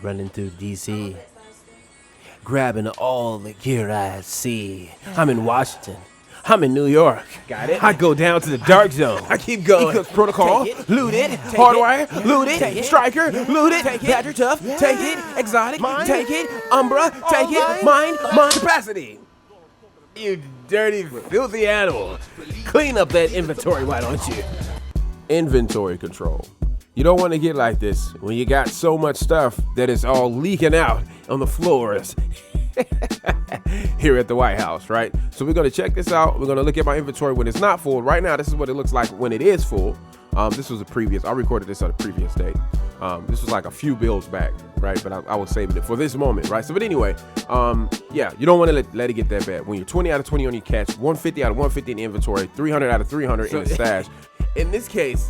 running through DC, grabbing all the gear I see. I'm in Washington. I'm in New York. Got it. I go down to the dark zone. I keep going. Eclipse Protocol, loot it. Hardwire, loot it. Striker, loot it. Badger Tough, take it. Exotic, take it. Umbra, take it. Mine. Capacity. You dirty, filthy animal. Clean up that inventory, why don't you? Inventory control. You don't want to get like this when you got so much stuff that it's all leaking out on the floors here at the White House, right? So we're going to check this out. We're going to look at my inventory when it's not full. Right now, this is what it looks like when it is full. This was I recorded this on a previous date. This was like a few builds back, right? But I was saving it for this moment, right? So, but anyway, yeah, you don't want to let it get that bad. When you're 20 out of 20 on your catch, 150 out of 150 in the inventory, 300 out of 300 in the stash. In this case,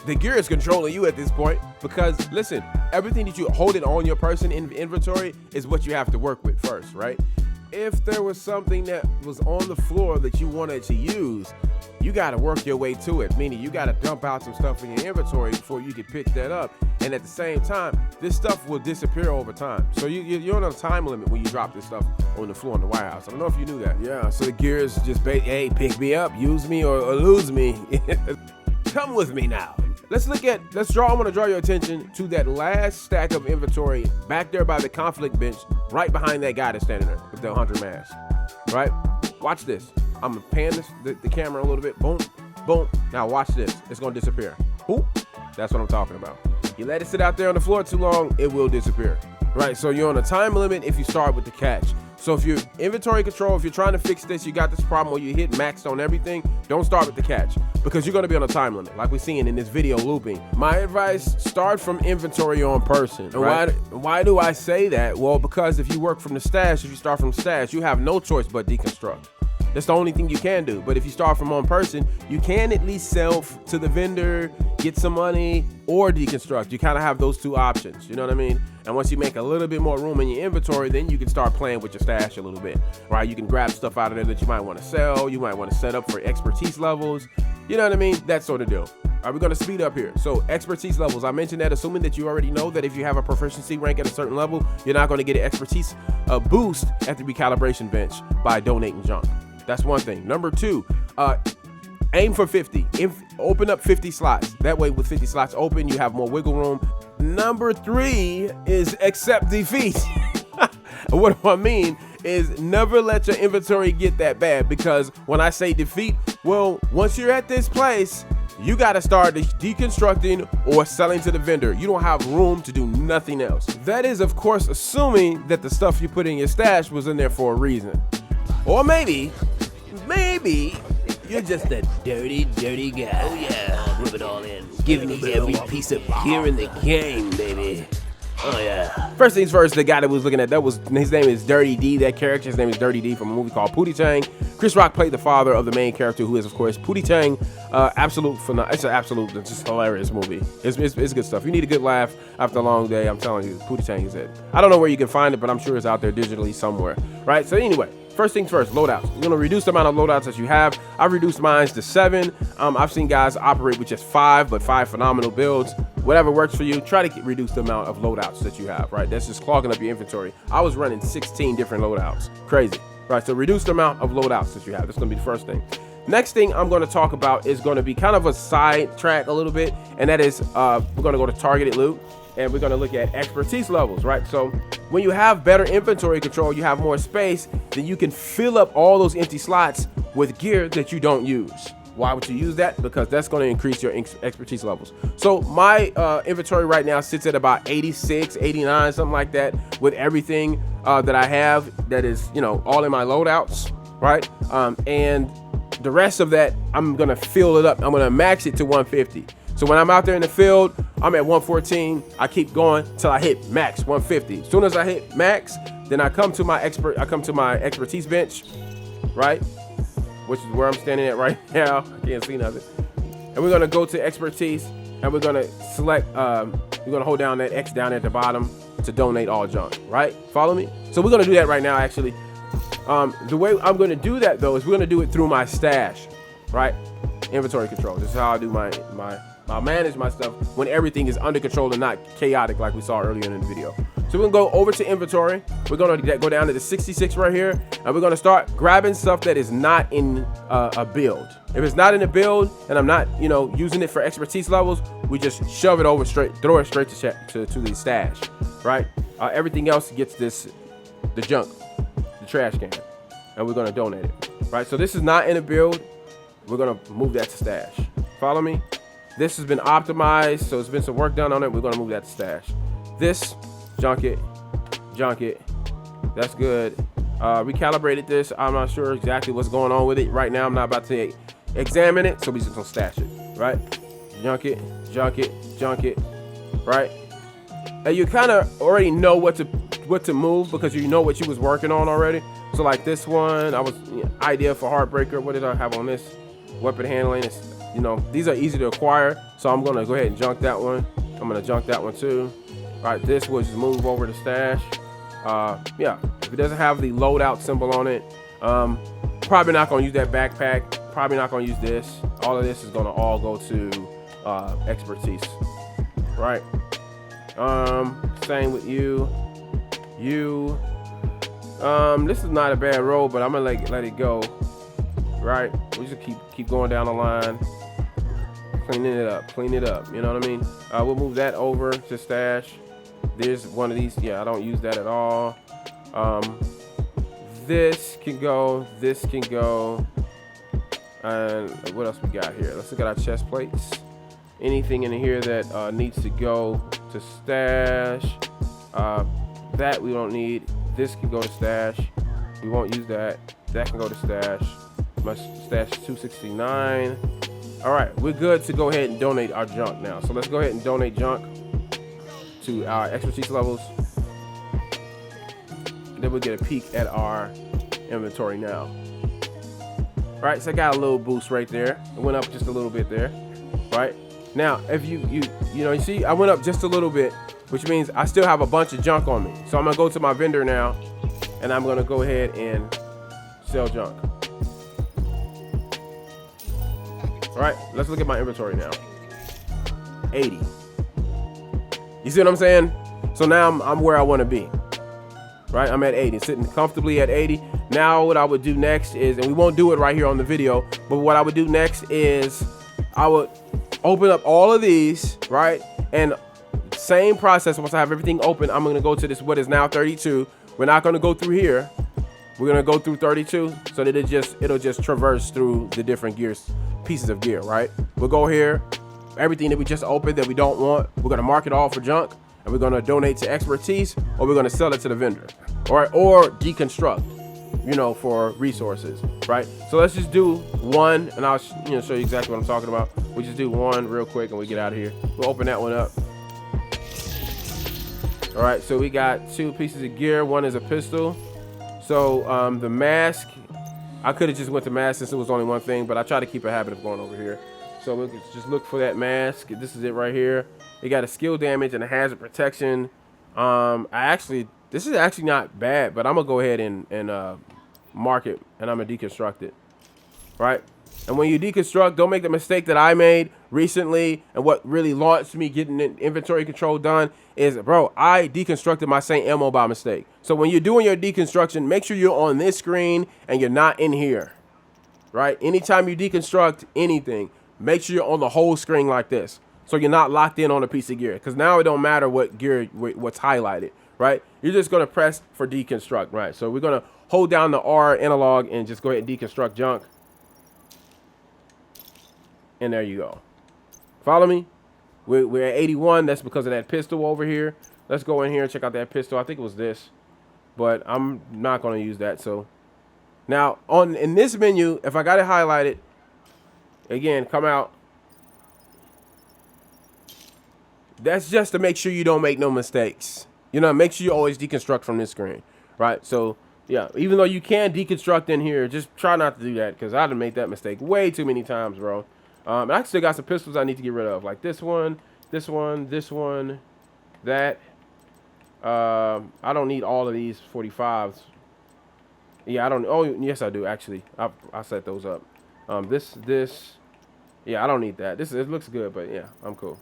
the gear is controlling you at this point because, listen, everything that you hold it on your person in inventory is what you have to work with first, right? If there was something that was on the floor that you wanted to use, you got to work your way to it, meaning you got to dump out some stuff in your inventory before you can pick that up. And at the same time, this stuff will disappear over time. So you're on a time limit when you drop this stuff on the floor in the White House. I don't know if you knew that. Yeah, so the gear is just, hey, pick me up, use me or lose me. Come with me now. I want to draw your attention to that last stack of inventory back there by the conflict bench, right behind that guy that's standing there with the hunter mask, right? Watch this. I'm gonna pan the camera a little bit. Boom, boom. Now watch this. It's gonna disappear. Boop. That's what I'm talking about. You let it sit out there on the floor too long, it will disappear, right? So you're on a time limit if you start with the catch. So if you're inventory control, if you're trying to fix this, you got this problem where you hit maxed on everything, don't start with the catch because you're gonna be on a time limit like we're seeing in this video looping. My advice, start from inventory on person. And right? Why do I say that? Well, because if you work from the stash, if you start from stash, you have no choice but deconstruct. That's the only thing you can do. But if you start from on person, you can at least sell to the vendor, get some money, or deconstruct. You kind of have those two options, you know what I mean? And once you make a little bit more room in your inventory, then you can start playing with your stash a little bit, right? You can grab stuff out of there that you might want to sell. You might want to set up for expertise levels. You know what I mean? That sort of deal. All right, we're going to speed up here. So expertise levels, I mentioned that assuming that you already know that if you have a proficiency rank at a certain level, you're not going to get an expertise boost at the recalibration bench by donating junk. That's one thing. Number two, aim for 50. Open up 50 slots. That way with 50 slots open, you have more wiggle room. Number three is accept defeat. What do I mean is never let your inventory get that bad, because when I say defeat, well, once you're at this place, you got to start deconstructing or selling to the vendor. You don't have room to do nothing else. That is, of course, assuming that the stuff you put in your stash was in there for a reason. Or maybe you're just a dirty guy. Oh yeah, rub it all in. Giving you every piece of gear in the game, baby. Oh yeah. First things first, the guy that was looking at his name is Dirty D. That character, his name is Dirty D from a movie called Pootie Tang. Chris Rock played the father of the main character, who is of course Pootie Tang. It's just hilarious movie. It's good stuff. You need a good laugh after a long day. I'm telling you, Pootie Tang is it. I don't know where you can find it, but I'm sure it's out there digitally somewhere, right? So anyway. First things first, loadouts. You're gonna reduce the amount of loadouts that you have. I've reduced mine to 7. I've seen guys operate with just 5, but 5 phenomenal builds. Whatever works for you, try to reduce the amount of loadouts that you have, right? That's just clogging up your inventory. I was running 16 different loadouts. Crazy, right? So reduce the amount of loadouts that you have. That's gonna be the first thing. Next thing I'm gonna talk about is gonna be kind of a side track a little bit, and that is we're gonna go to targeted loot. And we're gonna look at expertise levels, right? So when you have better inventory control, you have more space, then you can fill up all those empty slots with gear that you don't use. Why would you use that? Because that's gonna increase your expertise levels. So my inventory right now sits at about 86, 89, something like that, with everything that I have that is, all in my loadouts, right? And the rest of that, I'm gonna fill it up. I'm gonna max it to 150. So when I'm out there in the field, I'm at 114. I keep going till I hit max 150. As soon as I hit max, then I come to my expertise bench, right? Which is where I'm standing at right now. I can't see nothing. And we're gonna go to expertise, and we're gonna select. We're gonna hold down that X down at the bottom to donate all junk. Right? Follow me. So we're gonna do that right now. Actually, the way I'm gonna do that though is we're gonna do it through my stash, right? Inventory control. This is how I do my I'll manage my stuff when everything is under control and not chaotic like we saw earlier in the video. So we're gonna go over to inventory. We're gonna go down to the 66 right here, and we're gonna start grabbing stuff that is not in a build. If it's not in a build and I'm not, you know, using it for expertise levels, we just shove it over straight, throw it straight to the stash, right? Everything else gets the junk, the trash can, and we're gonna donate it, right? So this is not in a build. We're gonna move that to stash. Follow me? This has been optimized, so it's been some work done on it. We're gonna move that to stash. This, junk it. That's good. Recalibrated this. I'm not sure exactly what's going on with it right now. I'm not about to examine it, so we just gonna stash it, right? Junk it, right? And you kind of already know what to move because you know what you was working on already. So like this one, I was idea for Heartbreaker. What did I have on this? Weapon handling. It's, you know, these are easy to acquire, so I'm gonna go ahead and junk that one. I'm gonna junk that one too. All right, this will just move over to stash. Yeah, if it doesn't have the loadout symbol on it, probably not gonna use that backpack. Probably not gonna use this. All of this is gonna all go to expertise, right? Same with you. This is not a bad roll, but I'm gonna let it go. Right? We just keep going down the line, cleaning it up. You know what I mean? We'll move that over to stash. There's one of these. Yeah, I don't use that at all. This can go. This can go. And what else we got here? Let's look at our chest plates. Anything in here that needs to go to stash. That we don't need. This can go to stash. We won't use that. That can go to stash. My stash is 269. All right, we're good to go ahead and donate our junk now. So let's go ahead and donate junk to our expertise levels. Then we'll get a peek at our inventory now. All right, so I got a little boost right there. It went up just a little bit there, right? Now, if you see, I went up just a little bit, which means I still have a bunch of junk on me. So I'm gonna go to my vendor now, and I'm gonna go ahead and sell junk. All right, let's look at my inventory now. 80. You see what I'm saying? So now I'm where I want to be. Right, I'm at 80, sitting comfortably at 80. Now what I would do next is, and we won't do it right here on the video, but what I would do next is I would open up all of these, right? And same process. Once I have everything open, I'm gonna go to this what is now 32. We're not gonna go through here. We're gonna go through 32 so that it'll just traverse through the different pieces of gear, right? We'll go here, everything that we just opened that we don't want, we're gonna mark it all for junk, and we're gonna donate to expertise, or we're gonna sell it to the vendor, or deconstruct, for resources, right? So let's just do one, and I'll show you exactly what I'm talking about. We just do one real quick and we get out of here. We'll open that one up. All right, so we got 2 pieces of gear. One is a pistol. So the mask, I could have just went to mask since it was only one thing, but I try to keep a habit of going over here. So we'll just look for that mask. This is it right here. It got a skill damage and a hazard protection. This is actually not bad, but I'm gonna go ahead and mark it, and I'm gonna deconstruct it, right? And when you deconstruct, don't make the mistake that I made recently, and what really launched me getting inventory control done is, bro, I deconstructed my St. Elmo by mistake. So when you're doing your deconstruction, make sure you're on this screen and you're not in here, right? Anytime you deconstruct anything, make sure you're on the whole screen like this, so you're not locked in on a piece of gear, because now it don't matter what gear, what's highlighted, right? You're just gonna press for deconstruct, right? So we're gonna hold down the R analog and just go ahead and deconstruct junk. And there you go. Follow me? We're at 81. That's because of that pistol over here. Let's go in here and check out that pistol. I think it was this, but I'm not going to use that. So now in this menu, if I got it highlighted, again, come out. That's just to make sure you don't make no mistakes. Make sure you always deconstruct from this screen, right? So yeah, even though you can deconstruct in here, just try not to do that, because I'd have made that mistake way too many times, bro. And I still got some pistols I need to get rid of, like this one, this one, this one, that. I don't need all of these 45s. Yeah, I don't. Oh, yes, I do, actually. I set those up. This, Yeah, I don't need that. It looks good, but yeah, I'm cool.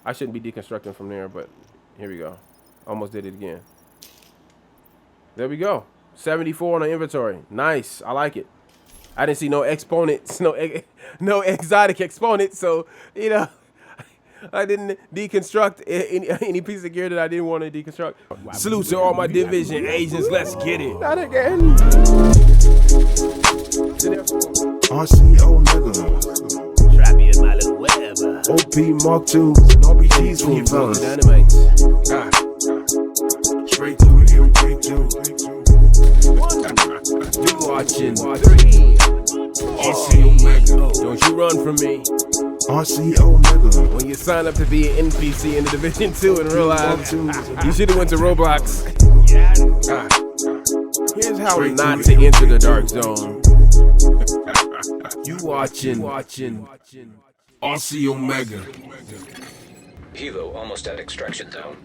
I shouldn't be deconstructing from there, but here we go. Almost did it again. There we go. 74 on the inventory. Nice. I like it. I didn't see no exponents, no exotic exponents, so, you know, I didn't deconstruct any piece of gear that I didn't want to deconstruct. Salute to all my division agents. Let's get it. Not again. RCO nigga. Trap me in my little web. OP Mark 2s and RPGs for you fellas. Dynamite. Straight through here, straight through. You watching. RCO nigga. Don't you run from me. RCO nigga. When you sign up to be an NPC in the Division 2 in real life, you should have went to Roblox. Here's how not to enter the dark zone. You watching. RCO mega. Hilo almost at extraction zone.